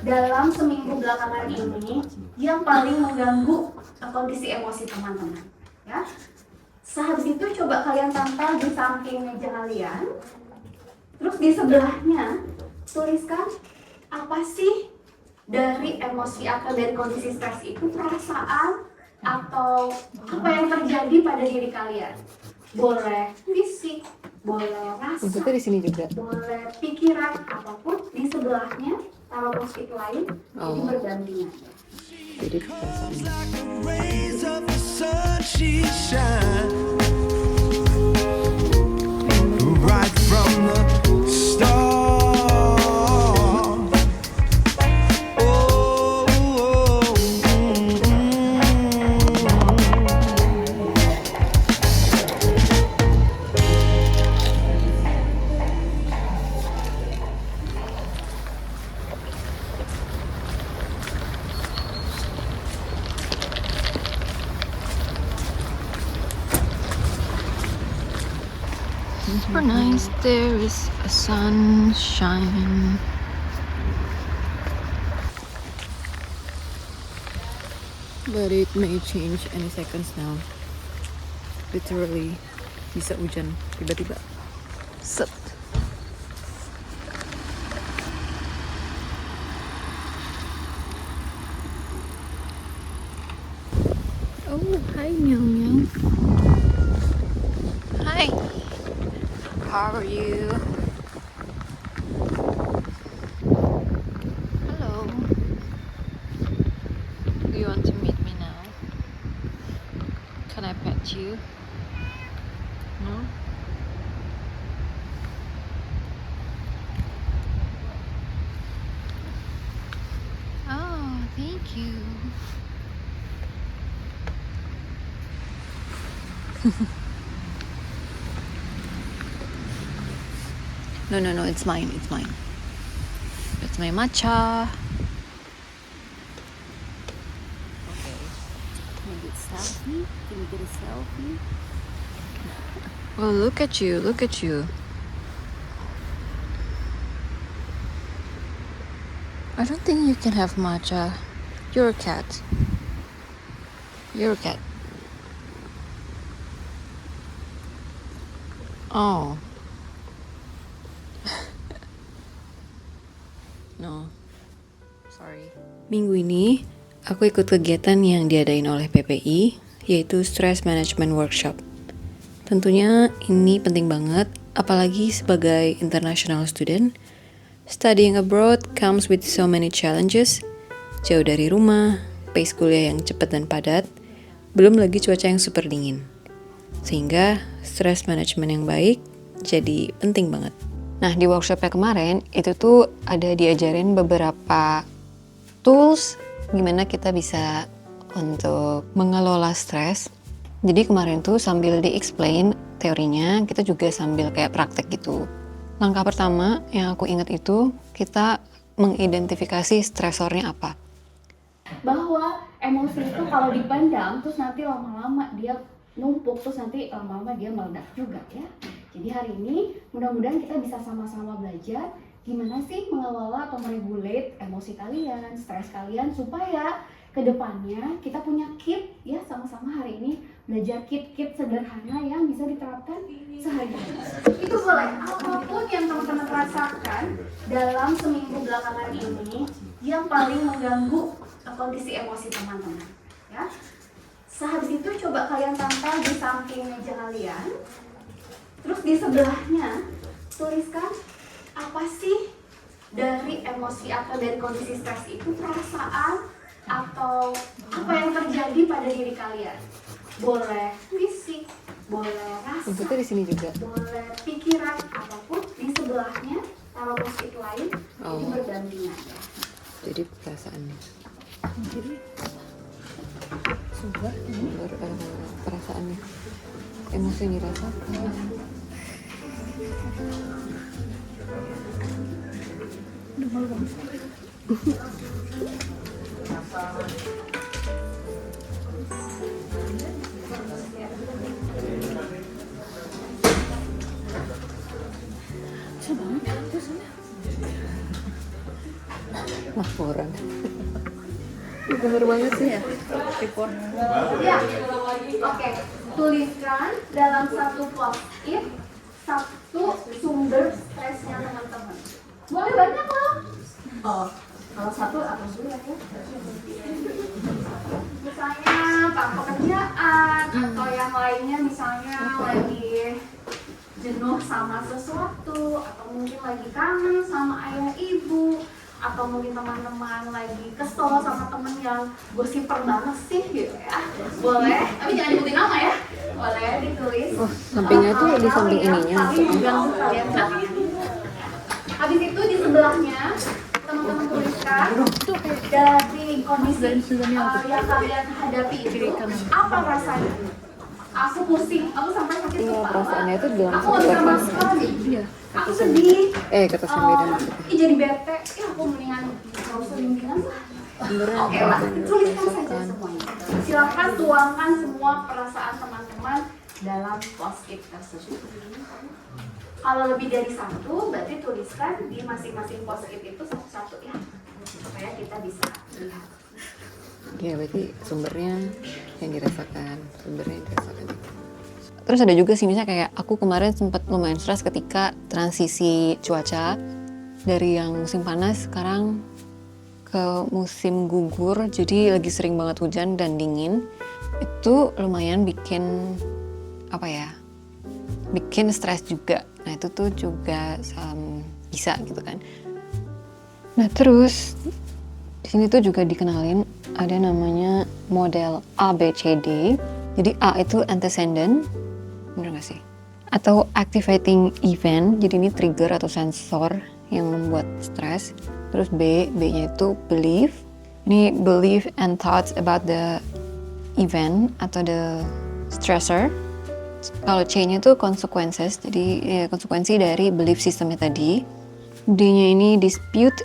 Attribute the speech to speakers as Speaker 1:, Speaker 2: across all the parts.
Speaker 1: dalam seminggu belakangan ini yang paling mengganggu kondisi emosi teman-teman? Ya. Sehabis itu coba kalian tempel di samping meja kalian. Terus di sebelahnya tuliskan apa sih dari emosi atau dari kondisi stres itu, perasaan atau apa yang terjadi pada diri kalian. Boleh fisik, boleh rasa,
Speaker 2: di sini juga.
Speaker 1: boleh pikiran, apapun di sebelahnya taruh post-it lain, jadi berdampingan.
Speaker 2: Jadi perasaan.
Speaker 3: Rays of the sun she shine right from the start.
Speaker 2: Super nice. There is a sunshine. But it may change any seconds now. Literally bisa hujan tiba-tiba. Set. Oh, hi Meow Meow. Hi. How are you? Hello. Do you want to meet me now? Can I pet you? No? Oh, thank you. No, it's mine. That's my matcha. Okay. Can we get selfie? Can we get a selfie? Well, look at you. I don't think you can have matcha. You're a cat. Oh. No. Sorry. Minggu ini aku ikut kegiatan yang diadain oleh PPI, yaitu Stress Management Workshop. Tentunya ini penting banget, apalagi sebagai international student. Studying abroad comes with so many challenges. Jauh dari rumah, pace kuliah yang cepat dan padat, belum lagi cuaca yang super dingin. Sehingga stress management yang baik jadi penting banget. Nah, di workshopnya kemarin itu tuh ada diajarin beberapa tools gimana kita bisa untuk mengelola stres. Jadi kemarin tuh sambil di-explain teorinya, kita juga sambil kayak praktek gitu. Langkah pertama yang aku ingat itu, kita mengidentifikasi stresornya apa.
Speaker 1: Bahwa emosi itu kalau dipendam terus nanti lama-lama dia numpuk, terus nanti lama-lama dia meledak juga ya. Jadi hari ini mudah-mudahan kita bisa sama-sama belajar gimana sih mengelola atau meregulate emosi kalian, stres kalian, supaya kedepannya kita punya kit ya, sama-sama hari ini belajar kit-kit sederhana yang bisa diterapkan sehari-hari. Itu boleh apapun yang teman-teman rasakan dalam seminggu belakangan ini yang paling mengganggu kondisi emosi teman-teman ya. Sehabis itu coba kalian tempel di samping meja kalian. Terus di sebelahnya tuliskan apa sih dari emosi atau dari kondisi stres itu, perasaan atau apa yang terjadi pada diri kalian. Boleh fisik, boleh rasa,
Speaker 2: di sini juga.
Speaker 1: boleh pikiran, apapun di sebelahnya taruh post-it lain, jadi berdampingan.
Speaker 2: Jadi perasaannya. Jadi perasaannya, emosi yang dirasakan.
Speaker 1: Udah malu banget.
Speaker 2: Laporan. Bener banget sih ya. Report.
Speaker 1: Ya, oke. Tuliskan dalam satu post-it satu sumber stresnya teman-teman. Boleh banyak loh. Oh, kalau satu apa dulu ya? Misalnya pekerjaan atau yang lainnya, misalnya lagi jenuh sama sesuatu, atau mungkin lagi kangen sama ayah ibu, atau mungkin teman-teman lagi kesel sama temen yang gosiper banget sih gitu ya. Boleh, tapi jangan nyebutin nama ya. Boleh ditulis.
Speaker 2: Oh, sampingnya tuh di samping ininya.
Speaker 1: Kalian habis itu di sebelahnya teman-teman tuliskan dari kondisi yang kalian hadapi itu apa rasanya. Aku pusing, aku sampai sakit
Speaker 2: Iya,
Speaker 1: kepala.
Speaker 2: perasaannya itu dalam
Speaker 1: Aku
Speaker 2: satu
Speaker 1: nggak bisa
Speaker 2: kertas.
Speaker 1: makan.
Speaker 2: Iya.
Speaker 1: Aku sedih.
Speaker 2: Kertas yang beda maksudnya.
Speaker 1: Jadi bete. Ya aku mendingan nggak usah bimbingan lah.
Speaker 2: Sumbernya
Speaker 1: Oke lah, tuliskan saja semuanya. Silahkan tuangkan semua perasaan teman-teman dalam post-it tersebut. Kalau lebih dari satu, berarti tuliskan di masing-masing post-it itu satu-satu ya, supaya kita bisa lihat.
Speaker 2: Ya berarti sumbernya yang dirasakan. Terus ada juga sih misalnya kayak aku kemarin sempat lumayan stres ketika transisi cuaca dari yang musim panas sekarang ke musim gugur, jadi lagi sering banget hujan dan dingin. Itu lumayan bikin bikin stres juga. Nah itu tuh juga bisa gitu kan. Nah terus di sini tuh juga dikenalin ada namanya model ABCD. Jadi A itu antecedent, bener gak sih? Atau activating event, jadi ini trigger atau sensor yang membuat stres. Terus B-nya itu belief. Ini belief and thoughts about the event atau the stressor. Kalau C-nya itu consequences, jadi ya, konsekuensi dari belief systemnya tadi. D-nya ini dispute.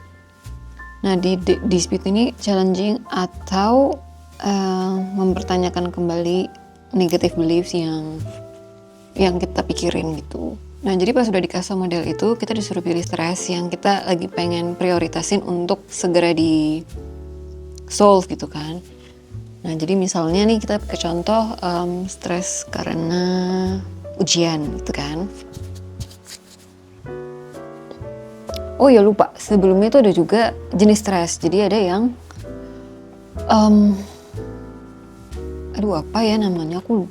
Speaker 2: Nah di dispute ini challenging atau mempertanyakan kembali negative beliefs yang kita pikirin gitu. Nah jadi pas udah dikasih model itu, kita disuruh pilih stres yang kita lagi pengen prioritasin untuk segera di solve gitu kan. Nah jadi misalnya nih kita pakai contoh stres karena ujian gitu kan. Oh ya lupa, sebelumnya itu ada juga jenis stres. Jadi ada yang aduh apa ya namanya, aku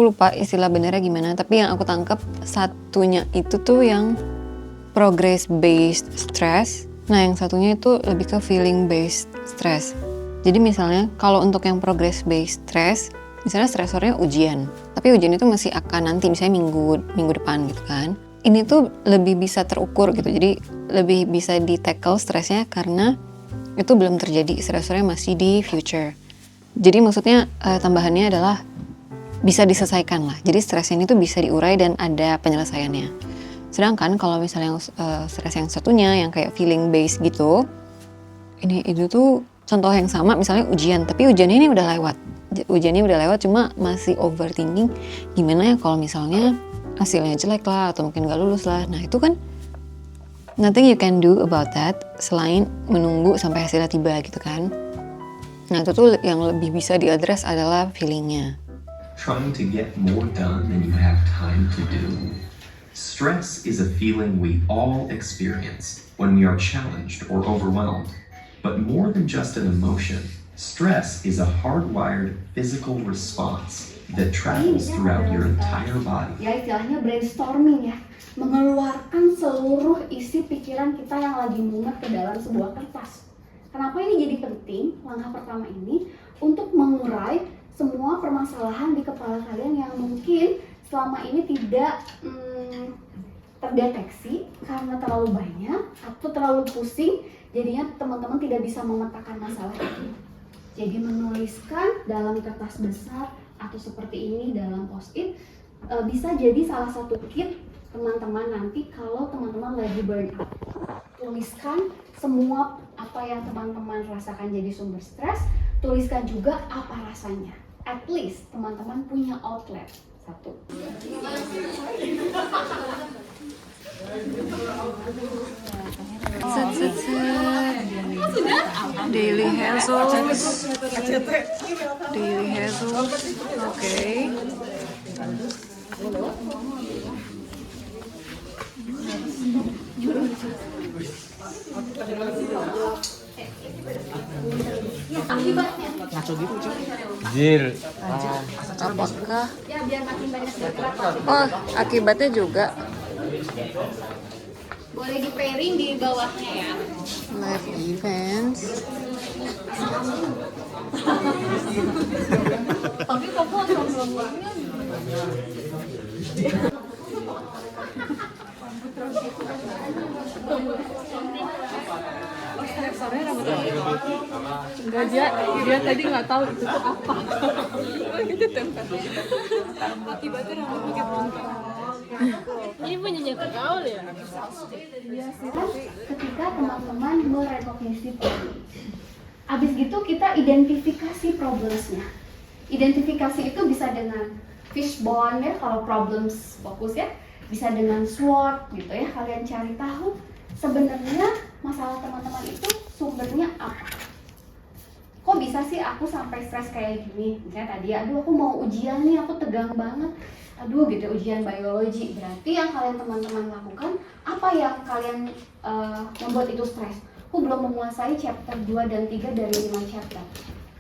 Speaker 2: lupa istilah benernya gimana, tapi yang aku tangkap satunya itu tuh yang progress based stress. Nah yang satunya itu lebih ke feeling based stress. Jadi misalnya kalau untuk yang progress based stress, misalnya stresornya ujian, tapi ujian itu masih akan nanti, misalnya minggu depan gitu kan. Ini tuh lebih bisa terukur gitu, jadi lebih bisa di-tackle stresnya karena itu belum terjadi, stresornya masih di future. Jadi maksudnya tambahannya adalah bisa diselesaikan lah, jadi stresnya ini tuh bisa diurai dan ada penyelesaiannya. Sedangkan kalau misalnya yang stres yang satunya yang kayak feeling based gitu, itu tuh contoh yang sama, misalnya ujian, tapi ujiannya ini udah lewat cuma masih overthinking gimana ya kalau misalnya hasilnya jelek lah atau mungkin gak lulus lah. Nah itu kan nothing you can do about that selain menunggu sampai hasilnya tiba gitu kan. Nah itu tuh yang lebih bisa diadres adalah feelingnya.
Speaker 4: Trying to get more done than you have time to do. Stress is a feeling we all experience when we are challenged or overwhelmed. But more than just an emotion, stress is a hardwired physical response that travels throughout your entire body.
Speaker 1: Ya istilahnya brainstorming ya, mengeluarkan seluruh isi pikiran kita yang lagi mumet ke dalam sebuah kertas. Kenapa ini jadi penting? Langkah pertama ini untuk mengurai semua permasalahan di kepala kalian yang mungkin selama ini tidak terdeteksi karena terlalu banyak atau terlalu pusing, jadinya teman-teman tidak bisa memetakan masalah itu. Jadi menuliskan dalam kertas besar atau seperti ini dalam post-it bisa jadi salah satu kit teman-teman nanti kalau teman-teman lagi burn out. Tuliskan semua apa yang teman-teman rasakan jadi sumber stres, tuliskan juga apa rasanya. At least teman-teman punya outlet satu.
Speaker 2: Set, set, set. Daily hassles. Daily hassles. Oke.
Speaker 5: Jil.
Speaker 2: Apakah?
Speaker 1: Ya biar makin banyak bergerak.
Speaker 2: Oh, akibatnya juga
Speaker 1: Boleh di pairing di bawahnya ya.
Speaker 2: live events.
Speaker 1: Tapi kok belum.
Speaker 6: Enggak, dia tadi nggak tahu itu tuh apa. Itu tempat. Akibatnya rambut makin rontok. Ini punyanya kau ya.
Speaker 1: Ketika teman-teman merekognisi problem. Abis gitu kita identifikasi problemsnya. Identifikasi itu bisa dengan fishbone ya, kalau problems fokus ya. Bisa dengan SWOT gitu ya, kalian cari tahu sebenarnya masalah teman-teman itu sumbernya apa. Kok bisa sih aku sampai stres kayak gini? Misalnya tadi, aduh aku mau ujian nih, aku tegang banget. Aduh gitu, ujian biologi. Berarti yang kalian teman-teman lakukan, apa yang kalian membuat itu stres? Aku belum menguasai chapter 2 dan 3 dari 5 chapter.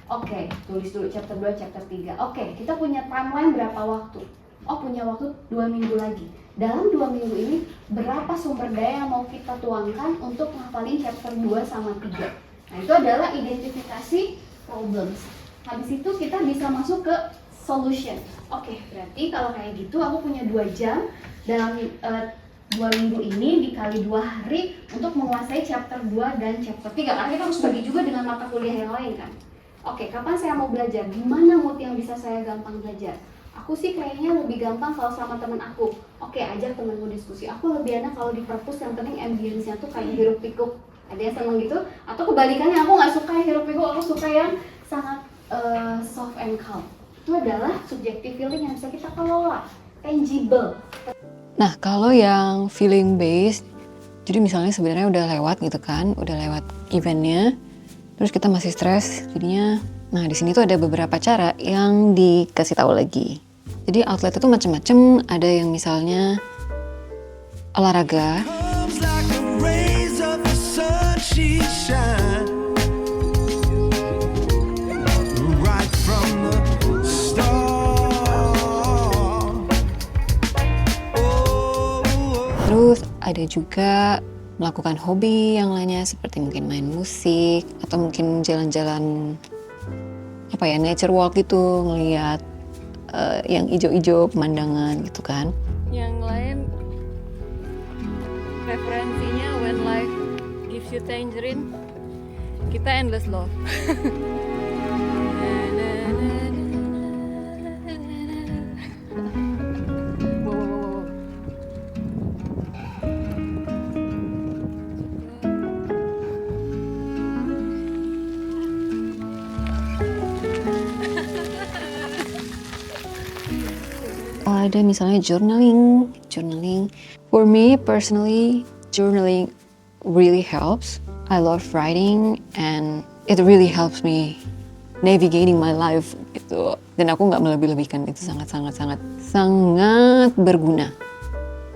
Speaker 1: Oke, tulis dulu chapter 2, chapter 3. Oke, kita punya timeline berapa waktu? Oh, punya waktu 2 minggu lagi. Dalam 2 minggu ini, berapa sumber daya yang mau kita tuangkan untuk ngapalin chapter 2 sama 3? Nah, itu adalah identifikasi problems. Habis itu kita bisa masuk ke solution. Oke, berarti kalau kayak gitu aku punya 2 jam dalam 2 minggu ini dikali 2 hari untuk menguasai chapter 2 dan chapter 3. Karena kita harus bagi juga dengan mata kuliah yang lain kan. Oke, kapan saya mau belajar? Gimana mood yang bisa saya gampang belajar? Aku sih kayaknya lebih gampang kalau sama temen aku. Oke, ajak temenmu diskusi. Aku lebih enak kalau di perpus, yang penting ambience-nya tuh kayak hiruk pikuk. Ada yang seneng gitu? Atau kebalikannya, aku nggak suka yang hiruk pikuk, aku suka yang sangat soft and calm. Itu adalah subjective feeling yang bisa kita kelola, tangible.
Speaker 2: Nah, kalau yang feeling based, jadi misalnya sebenarnya udah lewat gitu kan, udah lewat eventnya, terus kita masih stres, jadinya, nah di sini tuh ada beberapa cara yang dikasih tahu lagi. Jadi outlet itu macam-macam, ada yang misalnya olahraga,
Speaker 3: Comes like the rays of the sun, she shine right from the start. Oh.
Speaker 2: terus ada juga melakukan hobi yang lainnya seperti mungkin main musik atau mungkin jalan-jalan apa ya, nature walk gitu, ngelihat yang ijo-ijo pemandangan gitu kan. Yang lain referensinya when life gives you tangerine, kita endless love. Wow. Ada misalnya journaling. For me personally, journaling really helps. I love writing and it really helps me navigating my life gitu. Dan aku nggak melebih-lebihkan, itu sangat berguna.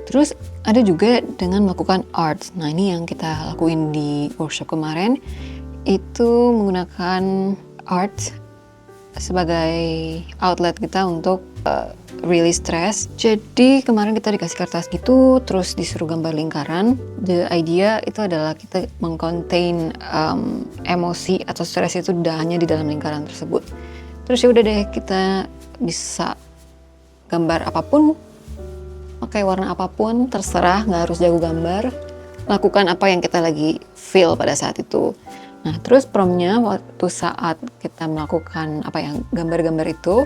Speaker 2: Terus ada juga dengan melakukan art. Nah ini yang kita lakuin di workshop kemarin, itu menggunakan art sebagai outlet kita untuk release stress. Jadi kemarin kita dikasih kertas gitu, terus disuruh gambar lingkaran. The idea itu adalah kita mengcontain emosi atau stres itu tidak hanya di dalam lingkaran tersebut. Terus ya udah deh, kita bisa gambar apapun, pakai warna apapun, terserah, nggak harus jago gambar. Lakukan apa yang kita lagi feel pada saat itu. Nah, terus promnya waktu saat kita melakukan gambar-gambar itu,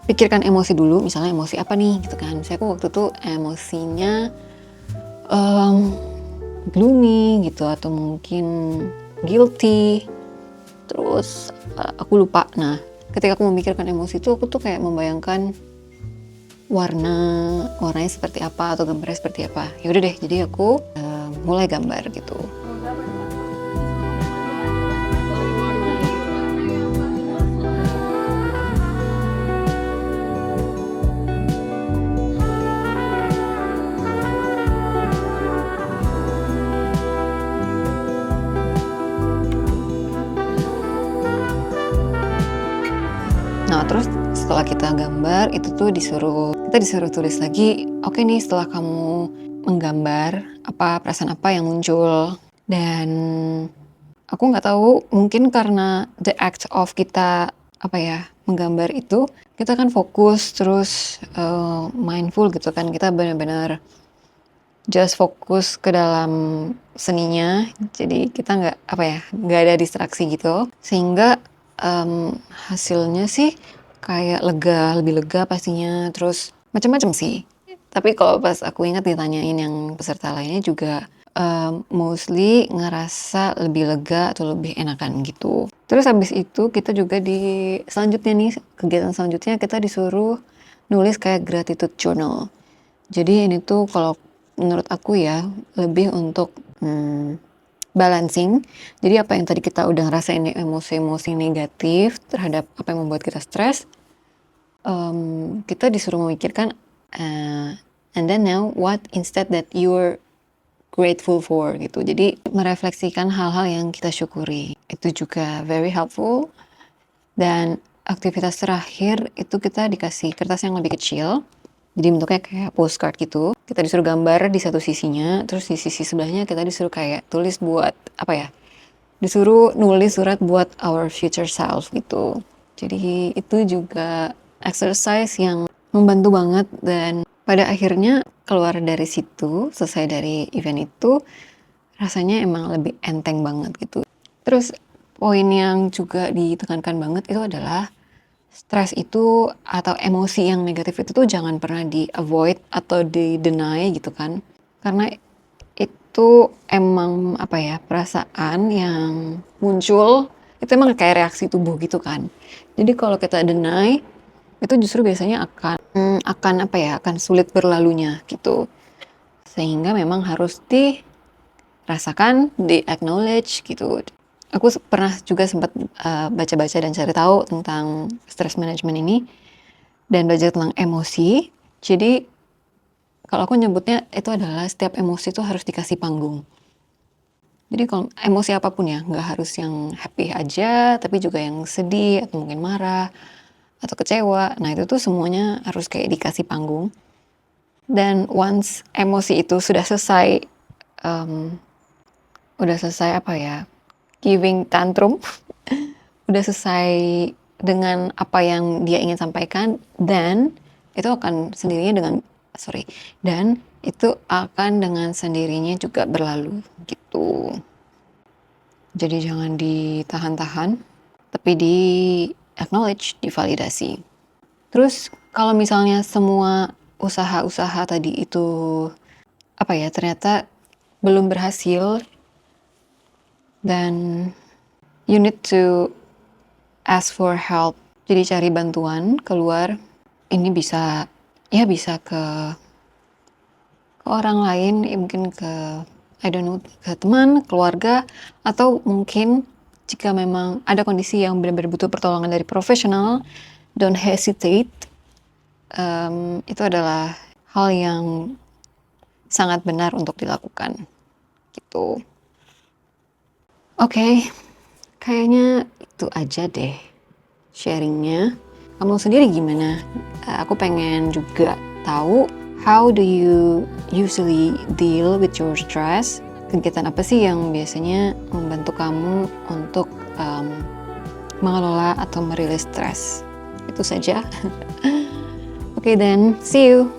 Speaker 2: pikirkan emosi dulu, misalnya emosi apa nih gitu kan. Misalnya aku waktu itu emosinya gloomy gitu, atau mungkin guilty, terus aku lupa. Nah, ketika aku memikirkan emosi itu, aku tuh kayak membayangkan warnanya seperti apa atau gambarnya seperti apa. Ya udah deh, jadi aku mulai gambar gitu. Nah, terus setelah kita gambar, itu tuh kita disuruh tulis lagi, oke nih setelah kamu menggambar, perasaan apa yang muncul. Dan aku nggak tahu, mungkin karena the act of kita, menggambar itu, kita kan fokus, terus mindful gitu kan, kita benar-benar just fokus ke dalam seninya, jadi kita nggak ada distraksi gitu, sehingga hasilnya sih kayak lebih lega pastinya, terus macam-macam sih. Tapi kalau pas aku ingat ditanyain yang peserta lainnya juga mostly ngerasa lebih lega atau lebih enakan gitu. Terus habis itu kita juga kegiatan selanjutnya kita disuruh nulis kayak gratitude journal. Jadi ini tuh kalau menurut aku ya lebih untuk balancing. Jadi apa yang tadi kita udah ngerasain emosi-emosi negatif terhadap apa yang membuat kita stres, kita disuruh memikirkan and then now what instead that you're grateful for gitu. Jadi merefleksikan hal-hal yang kita syukuri. Itu juga very helpful. Dan aktivitas terakhir itu kita dikasih kertas yang lebih kecil. Jadi bentuknya kayak postcard gitu. Kita disuruh gambar di satu sisinya, terus di sisi sebelahnya kita disuruh kayak tulis buat disuruh nulis surat buat our future self gitu. Jadi itu juga exercise yang membantu banget, dan pada akhirnya keluar dari situ, selesai dari event itu, rasanya emang lebih enteng banget gitu. Terus poin yang juga ditekankan banget itu adalah stres itu atau emosi yang negatif itu tuh jangan pernah di-avoid atau di-deny gitu kan. Karena itu emang perasaan yang muncul, itu emang kayak reaksi tubuh gitu kan. Jadi kalau kita deny, itu justru biasanya akan sulit berlalunya gitu. Sehingga memang harus dirasakan, di-acknowledge gitu. Aku pernah juga sempat baca-baca dan cari tahu tentang stress management ini dan belajar tentang emosi. Jadi kalau aku nyebutnya itu adalah setiap emosi itu harus dikasih panggung. Jadi kalau emosi apapun ya, nggak harus yang happy aja, tapi juga yang sedih atau mungkin marah atau kecewa. Nah itu tuh semuanya harus kayak dikasih panggung. Dan once emosi itu sudah selesai, giving tantrum, udah selesai dengan apa yang dia ingin sampaikan, dan itu akan dengan sendirinya juga berlalu gitu. Jadi jangan ditahan-tahan, tapi di-acknowledge, divalidasi. Terus kalau misalnya semua usaha-usaha tadi itu ternyata belum berhasil, dan you need to ask for help. Jadi cari bantuan keluar. Ini bisa ke orang lain, mungkin ke ke teman, keluarga, atau mungkin jika memang ada kondisi yang benar-benar butuh pertolongan dari profesional, don't hesitate. Itu adalah hal yang sangat benar untuk dilakukan gitu. Oke, kayaknya itu aja deh sharingnya. Kamu sendiri gimana? Aku pengen juga tahu, how do you usually deal with your stress? Kegiatan apa sih yang biasanya membantu kamu untuk mengelola atau merilis stres? Itu saja. Oke, then see you.